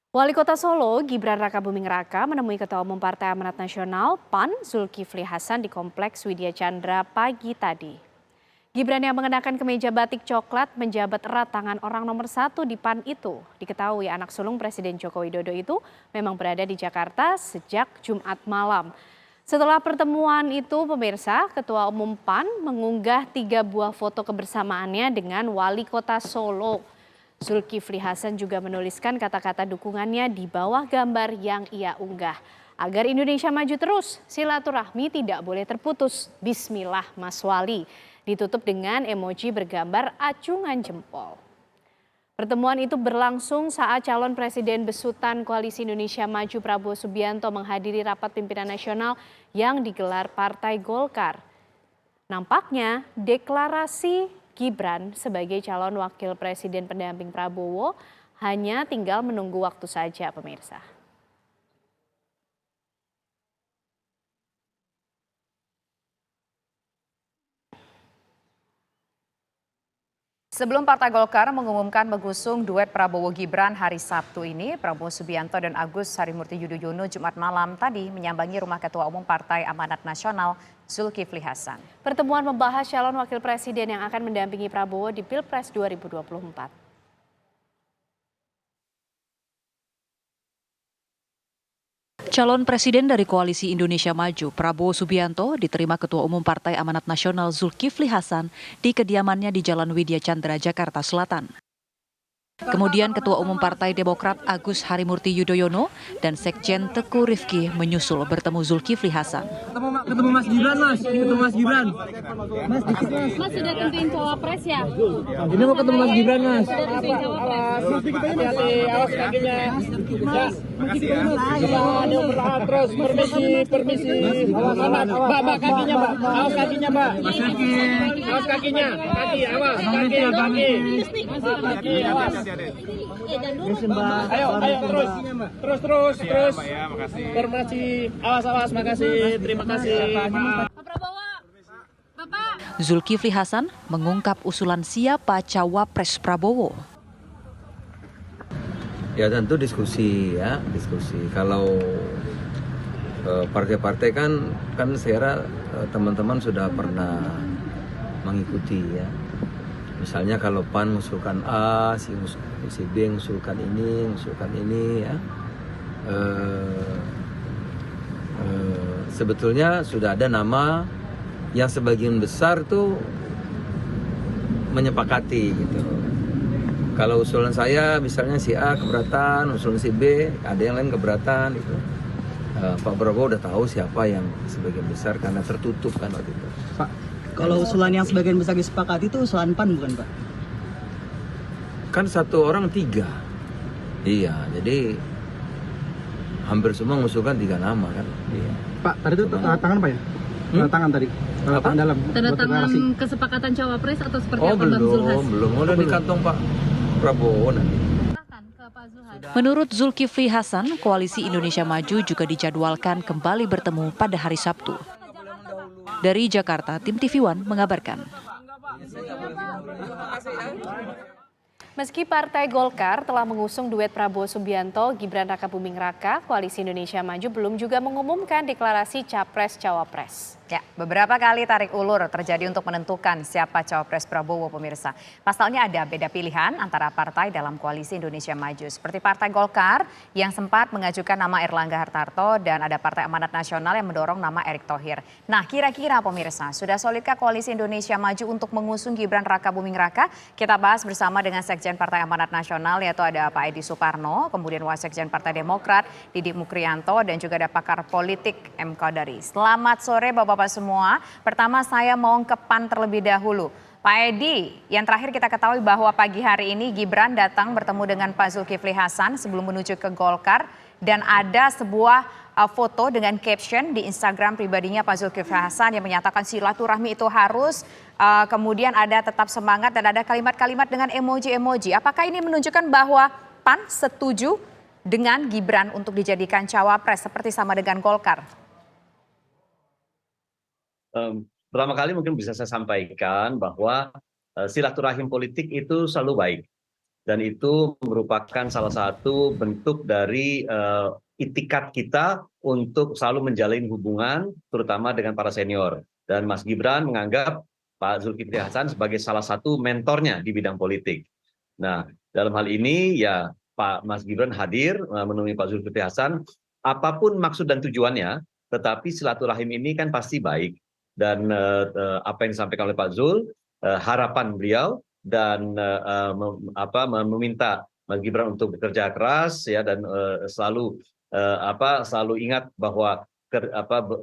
Wali Kota Solo, Gibran Rakabuming Raka menemui Ketua Umum Partai Amanat Nasional PAN, Zulkifli Hasan di Kompleks Widya Chandra pagi tadi. Gibran yang mengenakan kemeja batik coklat menjabat erat tangan orang nomor satu di PAN itu. Diketahui anak sulung Presiden Joko Widodo itu memang berada di Jakarta sejak Jumat malam. Setelah pertemuan itu, pemirsa, Ketua Umum PAN mengunggah 3 buah foto kebersamaannya dengan Wali Kota Solo. Zulkifli Hasan juga menuliskan kata-kata dukungannya di bawah gambar yang ia unggah. Agar Indonesia maju terus, silaturahmi tidak boleh terputus. Bismillah Mas Wali. Ditutup dengan emoji bergambar acungan jempol. Pertemuan itu berlangsung saat calon presiden besutan Koalisi Indonesia Maju Prabowo Subianto menghadiri rapat pimpinan nasional yang digelar Partai Golkar. Nampaknya deklarasi Gibran sebagai calon wakil presiden pendamping Prabowo hanya tinggal menunggu waktu saja, pemirsa. Sebelum Partai Golkar mengumumkan mengusung duet Prabowo Gibran hari Sabtu ini, Prabowo Subianto dan Agus Harimurti Yudhoyono Jumat malam tadi menyambangi rumah Ketua Umum Partai Amanat Nasional Zulkifli Hasan. Pertemuan membahas calon wakil presiden yang akan mendampingi Prabowo di Pilpres 2024. Calon presiden dari Koalisi Indonesia Maju, Prabowo Subianto, diterima Ketua Umum Partai Amanat Nasional Zulkifli Hasan di kediamannya di Jalan Widya Chandra, Jakarta Selatan. Kemudian Ketua Umum Partai Demokrat Agus Harimurti Yudhoyono dan Sekjen Teguh Rifki menyusul bertemu Zulkifli Hasan. Ketemu Mas Gibran, Mas. Ketemu Mas Gibran. Mas, dikit, Mas. Mas sudah tentuin cawapres ya? Ini mau ketemu Mas Gibran, Mas. Sudah tentuin cawapres. Hati-hati, awas kakinya. Ya, ada berat terus. Permisi. Awas, Mbak, kakinya, Mbak. Awas kakinya, Mbak. Awas kakinya. Kaki, awas. Kaki. Kaki, awas. Ayo, terus. Permisi. Awas, makasih. Terima kasih. Pak Prabowo, Bapak. Zulkifli Hasan mengungkap usulan siapa cawapres Prabowo. Ya tentu diskusi. Kalau partai-partai kan saya kira teman-teman sudah pernah mengikuti ya. Misalnya kalau PAN mengusulkan A, si B mengusulkan ini ya. Sebetulnya sudah ada nama yang sebagian besar tuh menyepakati gitu. Kalau usulan saya misalnya si A keberatan, usulan si B ada yang lain keberatan gitu. Pak Prabowo udah tahu siapa yang sebagian besar karena tertutup kan waktu itu. Pak, kalau usulan yang sebagian besar disepakati itu usulan PAN bukan Pak? Kan satu orang 3. Iya, jadi hampir semua mengusulkan 3 nama kan. Iya. Pak, tadi itu tanda tangan Pak ya? Tanda tangan tadi. Tanda tangan dalam. Tanda buat tangan deklarasi. kesepakatan cawapres atau seperti apa Bang belum. Zulhas? Udah di kantong Pak Prabowo nanti. Silahkan ke Pak Zulhas. Menurut Zulkifli Hasan, Koalisi Indonesia Maju juga dijadwalkan kembali bertemu pada hari Sabtu. Dari Jakarta, tim TV One mengabarkan. Meski Partai Golkar telah mengusung duet Prabowo Subianto, Gibran Rakabuming Raka, Koalisi Indonesia Maju belum juga mengumumkan deklarasi Capres-Cawapres. Ya, beberapa kali tarik ulur terjadi untuk menentukan siapa cawapres Prabowo, pemirsa. Pasalnya ada beda pilihan antara partai dalam Koalisi Indonesia Maju. Seperti Partai Golkar yang sempat mengajukan nama Erlangga Hartarto dan ada Partai Amanat Nasional yang mendorong nama Erick Thohir. Nah, kira-kira pemirsa, sudah solidkah Koalisi Indonesia Maju untuk mengusung Gibran Rakabuming Raka? Kita bahas bersama dengan Sekjen Partai Amanat Nasional, yaitu ada Pak Edi Suparno, kemudian Wasekjen Partai Demokrat Didi Mukrianto, dan juga ada pakar politik M. Kodari. Selamat sore Bapak-Bapak semua. Pertama saya mau ke PAN terlebih dahulu. Pak Edi, yang terakhir kita ketahui bahwa pagi hari ini Gibran datang bertemu dengan Pak Zulkifli Hasan sebelum menuju ke Golkar, dan ada sebuah foto dengan caption di Instagram pribadinya Pak Zulkifli Hasan yang menyatakan silaturahmi itu harus, kemudian ada tetap semangat dan ada kalimat-kalimat dengan emoji-emoji. Apakah ini menunjukkan bahwa PAN setuju dengan Gibran untuk dijadikan cawapres seperti sama dengan Golkar? Pertama kali mungkin bisa saya sampaikan bahwa silaturahim politik itu selalu baik. dan itu merupakan salah satu bentuk dari itikat kita untuk selalu menjalin hubungan, terutama dengan para senior. Dan Mas Gibran menganggap Pak Zulkifli Hasan sebagai salah satu mentornya di bidang politik. Nah, dalam hal ini ya Pak Mas Gibran hadir menemui Pak Zulkifli Hasan, apapun maksud dan tujuannya, tetapi silaturahim ini kan pasti baik. Dan apa yang disampaikan oleh Pak Zul, harapan beliau dan meminta Mas Gibran untuk bekerja keras ya dan selalu ingat bahwa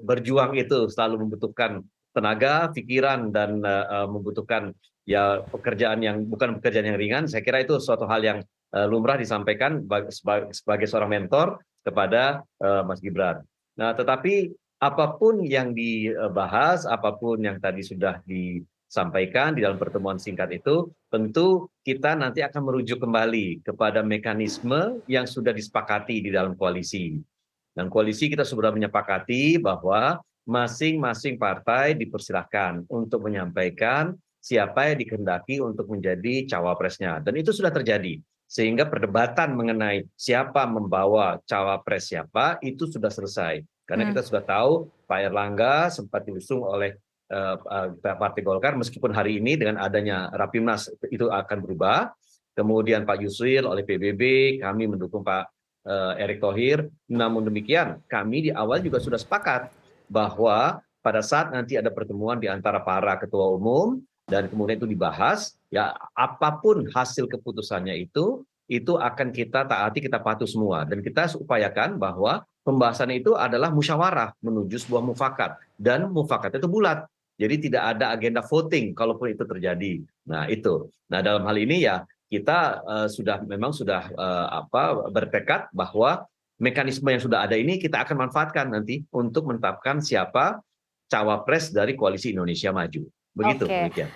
berjuang itu selalu membutuhkan tenaga, pikiran dan membutuhkan ya pekerjaan yang bukan pekerjaan yang ringan. Saya kira itu suatu hal yang lumrah disampaikan sebagai seorang mentor kepada Mas Gibran. Nah, tetapi apapun yang dibahas, apapun yang tadi sudah disampaikan di dalam pertemuan singkat itu, tentu kita nanti akan merujuk kembali kepada mekanisme yang sudah disepakati di dalam koalisi. Dan koalisi kita sudah menyepakati bahwa masing-masing partai dipersilahkan untuk menyampaikan siapa yang dikehendaki untuk menjadi cawapresnya. Dan itu sudah terjadi. Sehingga perdebatan mengenai siapa membawa cawapres siapa itu sudah selesai. Karena kita sudah tahu Pak Erlangga sempat diusung oleh Partai Golkar, meskipun hari ini dengan adanya Rapimnas itu akan berubah. Kemudian Pak Yusril oleh PBB, kami mendukung Pak Erick Thohir. Namun demikian, kami di awal juga sudah sepakat bahwa pada saat nanti ada pertemuan di antara para ketua umum dan kemudian itu dibahas, ya apapun hasil keputusannya itu akan kita taati, kita patuh semua. Dan kita upayakan bahwa pembahasan itu adalah musyawarah menuju sebuah mufakat. Dan mufakat itu bulat. Jadi tidak ada agenda voting kalaupun itu terjadi. Nah itu. Nah dalam hal ini ya kita sudah bertekad bahwa mekanisme yang sudah ada ini kita akan manfaatkan nanti untuk menetapkan siapa cawapres dari Koalisi Indonesia Maju. Begitu. Oke.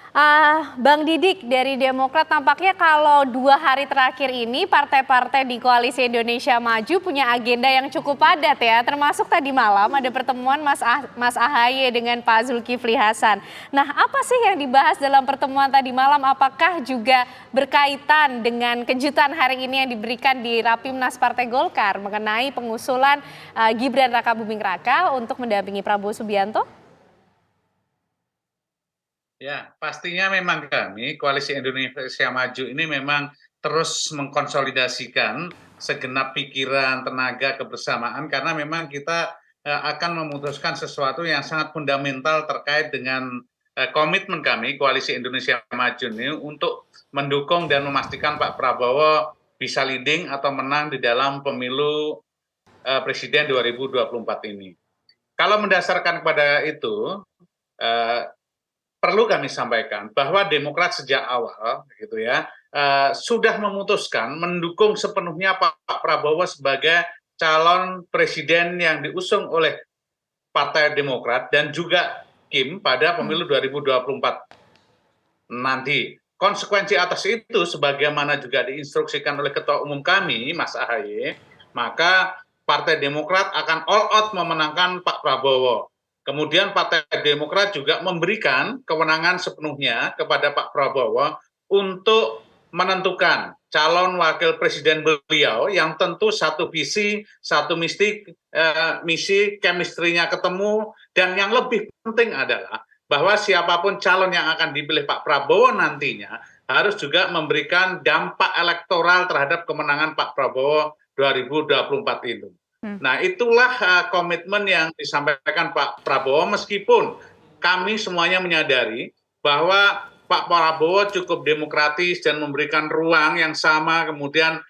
Bang Didik dari Demokrat, tampaknya kalau 2 hari terakhir ini partai-partai di Koalisi Indonesia Maju punya agenda yang cukup padat ya, termasuk tadi malam ada pertemuan Mas AHY dengan Pak Zulkifli Hasan. Nah, apa sih yang dibahas dalam pertemuan tadi malam? Apakah juga berkaitan dengan kejutan hari ini yang diberikan di Rapimnas Partai Golkar mengenai pengusulan Gibran Rakabuming Raka untuk mendampingi Prabowo Subianto? Ya, pastinya memang kami, Koalisi Indonesia Maju ini memang terus mengkonsolidasikan segenap pikiran, tenaga, kebersamaan, karena memang kita akan memutuskan sesuatu yang sangat fundamental terkait dengan komitmen kami, Koalisi Indonesia Maju ini, untuk mendukung dan memastikan Pak Prabowo bisa leading atau menang di dalam pemilu Presiden 2024 ini. Kalau mendasarkan kepada itu, perlu kami sampaikan bahwa Demokrat sejak awal gitu ya sudah memutuskan mendukung sepenuhnya Pak Prabowo sebagai calon presiden yang diusung oleh Partai Demokrat dan juga Kim pada pemilu 2024 nanti. Konsekuensi atas itu sebagaimana juga diinstruksikan oleh Ketua Umum kami Mas AHY, maka Partai Demokrat akan all out memenangkan Pak Prabowo. Kemudian Partai Demokrat juga memberikan kewenangan sepenuhnya kepada Pak Prabowo untuk menentukan calon wakil presiden beliau yang tentu satu visi, satu misi, chemistry-nya ketemu, dan yang lebih penting adalah bahwa siapapun calon yang akan dipilih Pak Prabowo nantinya harus juga memberikan dampak elektoral terhadap kemenangan Pak Prabowo 2024 itu. Nah, itulah komitmen yang disampaikan Pak Prabowo, meskipun kami semuanya menyadari bahwa Pak Prabowo cukup demokratis dan memberikan ruang yang sama, kemudian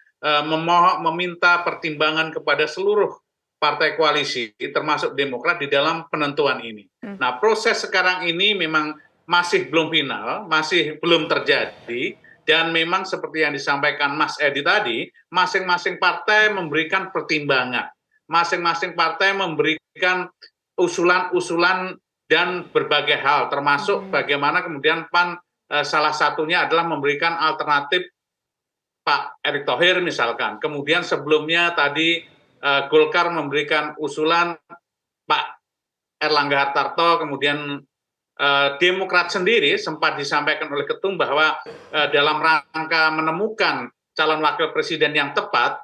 meminta pertimbangan kepada seluruh partai koalisi, termasuk Demokrat di dalam penentuan ini. Nah, proses sekarang ini memang masih belum final, masih belum terjadi, dan memang seperti yang disampaikan Mas Edi tadi, masing-masing partai memberikan pertimbangan. Masing-masing partai memberikan usulan-usulan dan berbagai hal, termasuk bagaimana kemudian PAN salah satunya adalah memberikan alternatif Pak Erick Thohir misalkan. Kemudian sebelumnya tadi Golkar memberikan usulan Pak Erlangga Hartarto, kemudian Demokrat sendiri sempat disampaikan oleh Ketum bahwa dalam rangka menemukan calon wakil presiden yang tepat,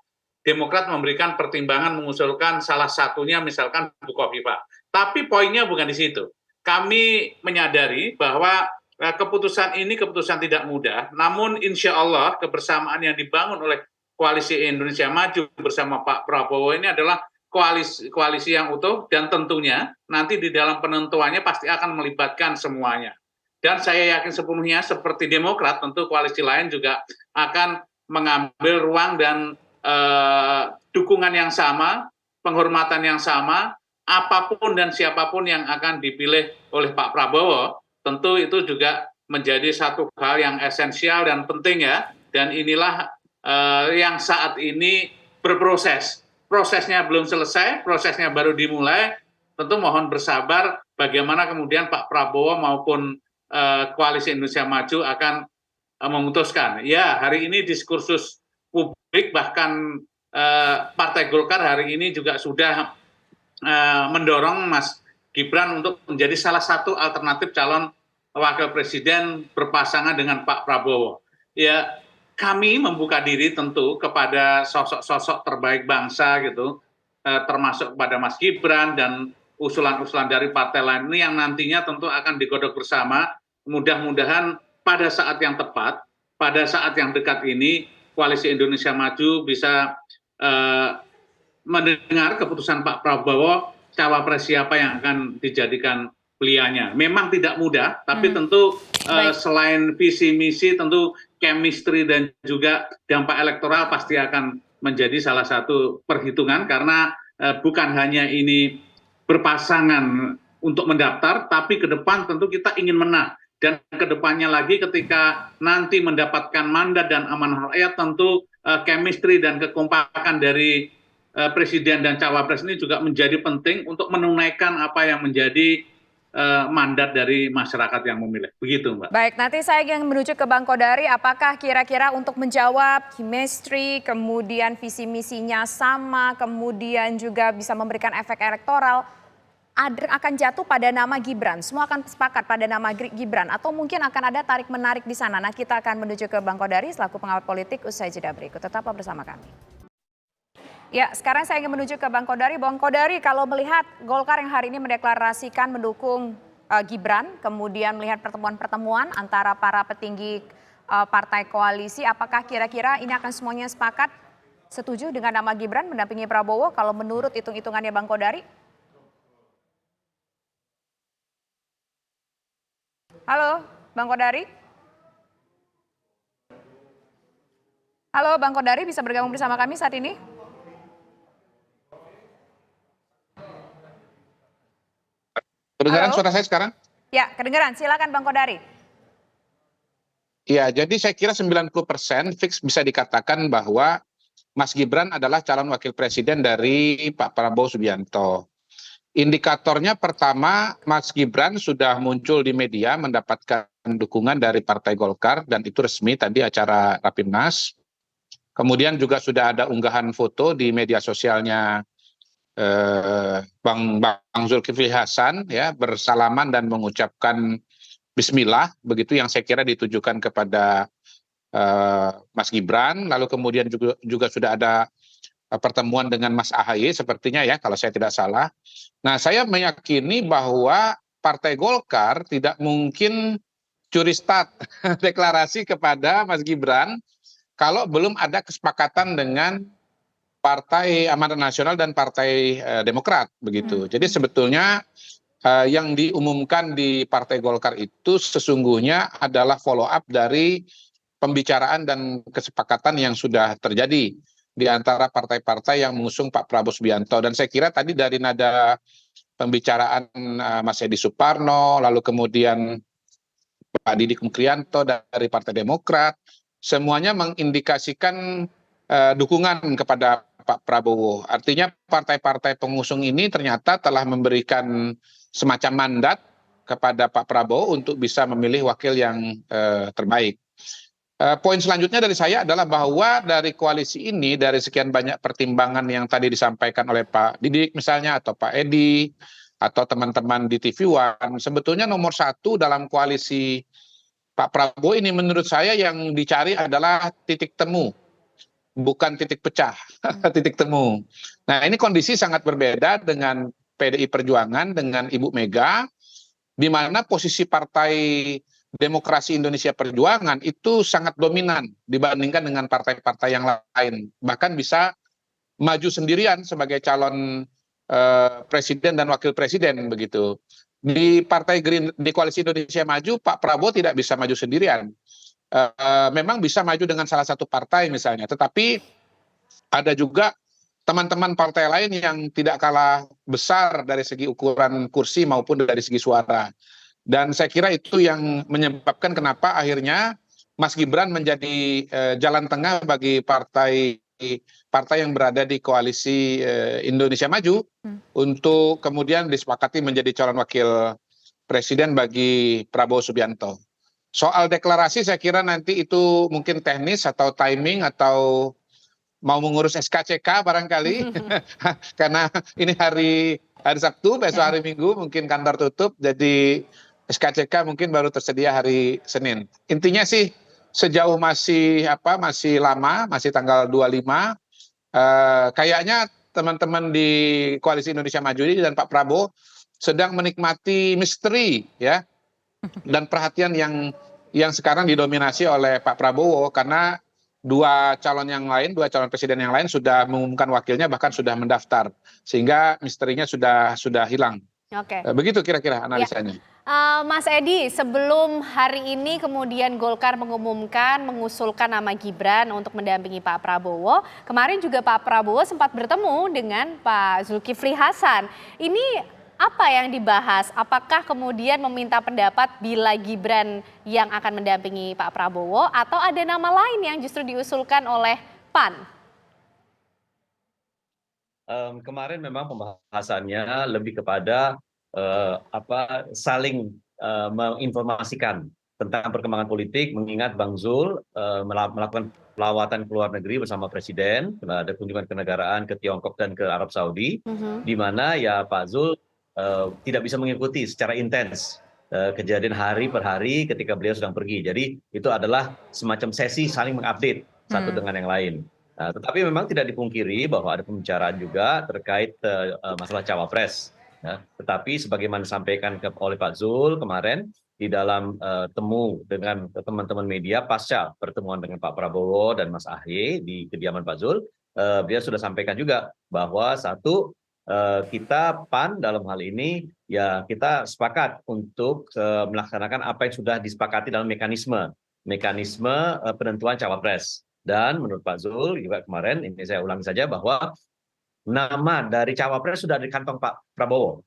Demokrat memberikan pertimbangan mengusulkan salah satunya misalkan Bu Khofifah. Tapi poinnya bukan di situ. Kami menyadari bahwa keputusan ini keputusan tidak mudah, namun insya Allah kebersamaan yang dibangun oleh Koalisi Indonesia Maju bersama Pak Prabowo ini adalah koalisi yang utuh, dan tentunya nanti di dalam penentuannya pasti akan melibatkan semuanya. Dan saya yakin sepenuhnya seperti Demokrat, tentu koalisi lain juga akan mengambil ruang dan dukungan yang sama, penghormatan yang sama, apapun dan siapapun yang akan dipilih oleh Pak Prabowo, tentu itu juga menjadi satu hal yang esensial dan penting ya. Dan inilah yang saat ini berproses. Prosesnya belum selesai, prosesnya baru dimulai. Tentu mohon bersabar bagaimana kemudian Pak Prabowo maupun Koalisi Indonesia Maju akan memutuskan. Ya, hari ini diskursus publik bahkan Partai Golkar hari ini juga sudah mendorong Mas Gibran untuk menjadi salah satu alternatif calon wakil presiden berpasangan dengan Pak Prabowo. Ya, kami membuka diri tentu kepada sosok-sosok terbaik bangsa gitu, termasuk kepada Mas Gibran dan usulan-usulan dari partai lain ini yang nantinya tentu akan digodok bersama. Mudah-mudahan pada saat yang tepat, pada saat yang dekat ini, Koalisi Indonesia Maju bisa mendengar keputusan Pak Prabowo, cawapres siapa yang akan dijadikan beliaunya. Memang tidak mudah, tapi tentu selain visi misi, tentu chemistry dan juga dampak elektoral pasti akan menjadi salah satu perhitungan, karena bukan hanya ini berpasangan untuk mendaftar, tapi ke depan tentu kita ingin menang. Dan ke depannya lagi ketika nanti mendapatkan mandat dan amanah rakyat, tentu chemistry dan kekompakan dari presiden dan cawapres ini juga menjadi penting untuk menunaikan apa yang menjadi mandat dari masyarakat yang memilih. Begitu, Mbak. Baik, nanti saya ingin menuju ke Bang Kodari. Apakah kira-kira untuk menjawab chemistry, kemudian visi misinya sama, kemudian juga bisa memberikan efek elektoral, akan jatuh pada nama Gibran? Semua akan sepakat pada nama Gibran atau mungkin akan ada tarik-menarik di sana? Nah, kita akan menuju ke Bang Kodari selaku pengawat politik usai jeda berikut. Tetaplah bersama kami. Ya, sekarang saya ingin menuju ke Bang Kodari. Bang Kodari, kalau melihat Golkar yang hari ini mendeklarasikan mendukung Gibran, kemudian melihat pertemuan-pertemuan antara para petinggi partai koalisi, apakah kira-kira ini akan semuanya sepakat setuju dengan nama Gibran mendampingi Prabowo kalau menurut hitung-hitungannya Bang Kodari? Halo, Bang Kodari. Halo, Bang Kodari, bisa bergabung bersama kami saat ini? Kedengaran Halo? suara saya sekarang? Ya, kedengaran. Silakan Bang Kodari. Ya, jadi saya kira 90% fix bisa dikatakan bahwa Mas Gibran adalah calon wakil presiden dari Pak Prabowo Subianto. Indikatornya pertama, Mas Gibran sudah muncul di media mendapatkan dukungan dari Partai Golkar dan itu resmi tadi acara Rapimnas. Kemudian juga sudah ada unggahan foto di media sosialnya Bang Zulkifli Hasan ya bersalaman dan mengucapkan Bismillah, begitu yang saya kira ditujukan kepada Mas Gibran. Lalu kemudian juga sudah ada pertemuan dengan Mas AHY sepertinya ya kalau saya tidak salah. Nah, saya meyakini bahwa Partai Golkar tidak mungkin curi start deklarasi kepada Mas Gibran kalau belum ada kesepakatan dengan Partai Amanat Nasional dan Partai Demokrat begitu. Jadi sebetulnya yang diumumkan di Partai Golkar itu sesungguhnya adalah follow up dari pembicaraan dan kesepakatan yang sudah terjadi di antara partai-partai yang mengusung Pak Prabowo Subianto. Dan saya kira tadi dari nada pembicaraan Mas Edi Suparno, lalu kemudian Pak Didik Mukrianto dari Partai Demokrat, semuanya mengindikasikan dukungan kepada Pak Prabowo. Artinya partai-partai pengusung ini ternyata telah memberikan semacam mandat kepada Pak Prabowo untuk bisa memilih wakil yang terbaik. Poin selanjutnya dari saya adalah bahwa dari koalisi ini, dari sekian banyak pertimbangan yang tadi disampaikan oleh Pak Didik misalnya, atau Pak Edi, atau teman-teman di TV One, sebetulnya nomor satu dalam koalisi Pak Prabowo ini menurut saya yang dicari adalah titik temu bukan titik pecah, titik temu. Nah, ini kondisi sangat berbeda dengan PDI Perjuangan, dengan Ibu Mega, di mana posisi Partai Demokrasi Indonesia Perjuangan itu sangat dominan dibandingkan dengan partai-partai yang lain. Bahkan bisa maju sendirian sebagai calon presiden dan wakil presiden begitu. Di di Koalisi Indonesia Maju, Pak Prabowo tidak bisa maju sendirian. Memang bisa maju dengan salah satu partai misalnya, tetapi ada juga teman-teman partai lain yang tidak kalah besar dari segi ukuran kursi maupun dari segi suara. Dan saya kira itu yang menyebabkan kenapa akhirnya Mas Gibran menjadi jalan tengah bagi partai yang berada di Koalisi Indonesia Maju untuk kemudian disepakati menjadi calon wakil presiden bagi Prabowo Subianto. Soal deklarasi saya kira nanti itu mungkin teknis atau timing atau mau mengurus SKCK barangkali karena ini hari Sabtu, besok hari Minggu mungkin kantor tutup, jadi SKCK mungkin baru tersedia hari Senin. Intinya sih sejauh masih lama, masih tanggal 25, kayaknya teman-teman di Koalisi Indonesia Maju ini dan Pak Prabowo sedang menikmati misteri ya dan perhatian yang sekarang didominasi oleh Pak Prabowo, karena dua calon presiden yang lain sudah mengumumkan wakilnya, bahkan sudah mendaftar, sehingga misterinya sudah hilang. Oke. Begitu kira-kira analisanya. Mas Edi, sebelum hari ini kemudian Golkar mengusulkan nama Gibran untuk mendampingi Pak Prabowo. Kemarin juga Pak Prabowo sempat bertemu dengan Pak Zulkifli Hasan. Ini apa yang dibahas? Apakah kemudian meminta pendapat bila Gibran yang akan mendampingi Pak Prabowo atau ada nama lain yang justru diusulkan oleh PAN? Kemarin memang pembahasannya lebih kepada saling menginformasikan tentang perkembangan politik, mengingat Bang Zul melakukan pelawatan ke luar negeri bersama Presiden, ada kunjungan kenegaraan ke Tiongkok dan ke Arab Saudi, di mana ya Pak Zul tidak bisa mengikuti secara intens kejadian hari per hari ketika beliau sedang pergi. Jadi itu adalah semacam sesi saling mengupdate satu dengan yang lain. Nah, tetapi memang tidak dipungkiri bahwa ada pembicaraan juga terkait masalah cawapres. Ya, tetapi sebagaimana disampaikan oleh Pak Zul kemarin di dalam temu dengan teman-teman media pasca pertemuan dengan Pak Prabowo dan Mas Ahy di kediaman Pak Zul, beliau sudah sampaikan juga bahwa kita PAN dalam hal ini ya kita sepakat untuk melaksanakan apa yang sudah disepakati dalam mekanisme penentuan cawapres. Dan menurut Pak Zul juga kemarin, ini saya ulangi saja, bahwa nama dari cawapres sudah di kantong Pak Prabowo,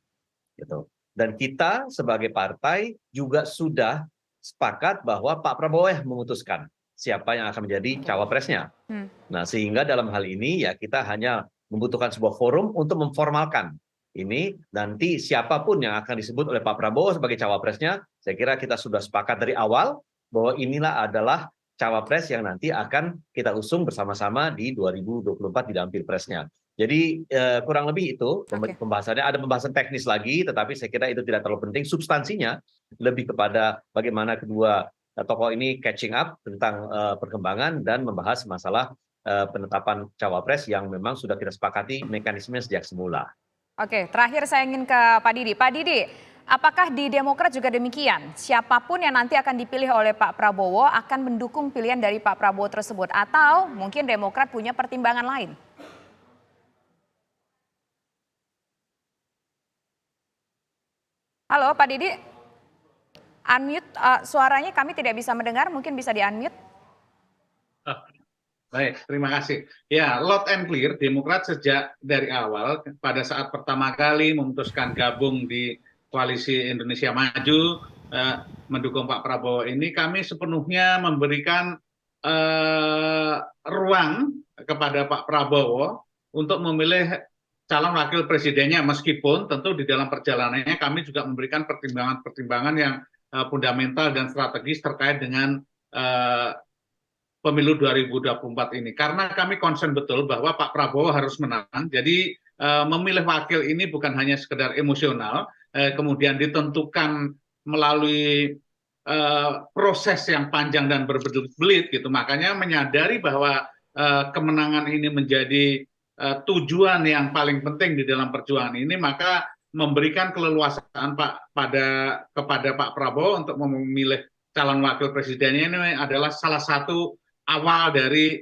gitu. Dan kita sebagai partai juga sudah sepakat bahwa Pak Prabowo yang memutuskan siapa yang akan menjadi cawapresnya. Nah, sehingga dalam hal ini ya kita hanya membutuhkan sebuah forum untuk memformalkan ini. Nanti siapapun yang akan disebut oleh Pak Prabowo sebagai cawapresnya, saya kira kita sudah sepakat dari awal bahwa inilah adalah cawapres yang nanti akan kita usung bersama-sama di 2024 di dalam pilpresnya. Jadi kurang lebih itu pembahasannya. Ada pembahasan teknis lagi, tetapi saya kira itu tidak terlalu penting. Substansinya lebih kepada bagaimana kedua tokoh ini catching up tentang perkembangan dan membahas masalah penetapan cawapres yang memang sudah kita sepakati mekanisme sejak semula. Oke, terakhir saya ingin ke Pak Didi. Pak Didi, apakah di Demokrat juga demikian? Siapapun yang nanti akan dipilih oleh Pak Prabowo akan mendukung pilihan dari Pak Prabowo tersebut, atau mungkin Demokrat punya pertimbangan lain? Halo Pak Didi, unmute suaranya, kami tidak bisa mendengar, mungkin bisa di-unmute. Baik, terima kasih. Ya, loud and clear, Demokrat sejak dari awal pada saat pertama kali memutuskan gabung di Koalisi Indonesia Maju, mendukung Pak Prabowo ini, kami sepenuhnya memberikan ruang kepada Pak Prabowo untuk memilih calon wakil presidennya, meskipun tentu di dalam perjalanannya kami juga memberikan pertimbangan-pertimbangan yang fundamental dan strategis terkait dengan pemilu 2024 ini. Karena kami concern betul bahwa Pak Prabowo harus menang, jadi memilih wakil ini bukan hanya sekedar emosional, kemudian ditentukan melalui proses yang panjang dan berbelit-belit gitu. Makanya menyadari bahwa kemenangan ini menjadi tujuan yang paling penting di dalam perjuangan ini, maka memberikan keleluasaan kepada Pak Prabowo untuk memilih calon wakil presidennya ini adalah salah satu awal dari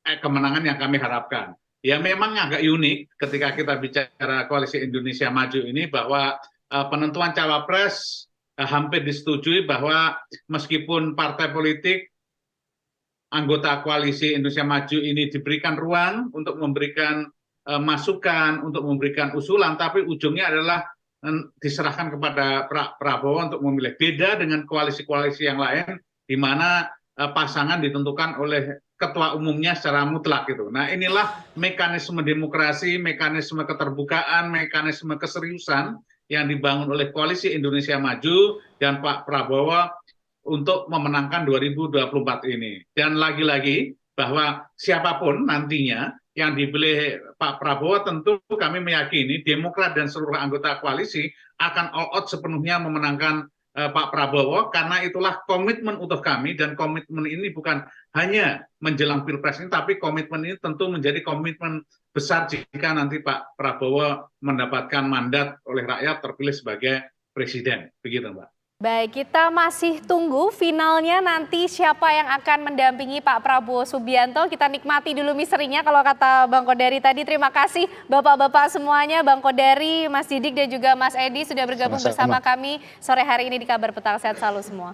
kemenangan yang kami harapkan. Ya memang agak unik ketika kita bicara Koalisi Indonesia Maju ini bahwa penentuan cawapres hampir disetujui, bahwa meskipun partai politik anggota Koalisi Indonesia Maju ini diberikan ruang untuk memberikan masukan, untuk memberikan usulan, tapi ujungnya adalah diserahkan kepada Prabowo untuk memilih. Beda dengan koalisi-koalisi yang lain, di mana pasangan ditentukan oleh ketua umumnya secara mutlak gitu. Nah, inilah mekanisme demokrasi, mekanisme keterbukaan, mekanisme keseriusan yang dibangun oleh Koalisi Indonesia Maju dan Pak Prabowo untuk memenangkan 2024 ini. Dan lagi-lagi bahwa siapapun nantinya yang dipilih Pak Prabowo, tentu kami meyakini Demokrat dan seluruh anggota koalisi akan all out sepenuhnya memenangkan Pak Prabowo, karena itulah komitmen utuh kami, dan komitmen ini bukan hanya menjelang Pilpres ini, tapi komitmen ini tentu menjadi komitmen besar jika nanti Pak Prabowo mendapatkan mandat oleh rakyat terpilih sebagai presiden. Begitu, Mbak. Baik, kita masih tunggu finalnya nanti siapa yang akan mendampingi Pak Prabowo Subianto. Kita nikmati dulu misterinya kalau kata Bang Kodari tadi. Terima kasih Bapak-Bapak semuanya, Bang Kodari, Mas Didik dan juga Mas Edi sudah bergabung bersama kami sore hari ini di Kabar Petang. Sehat selalu semua.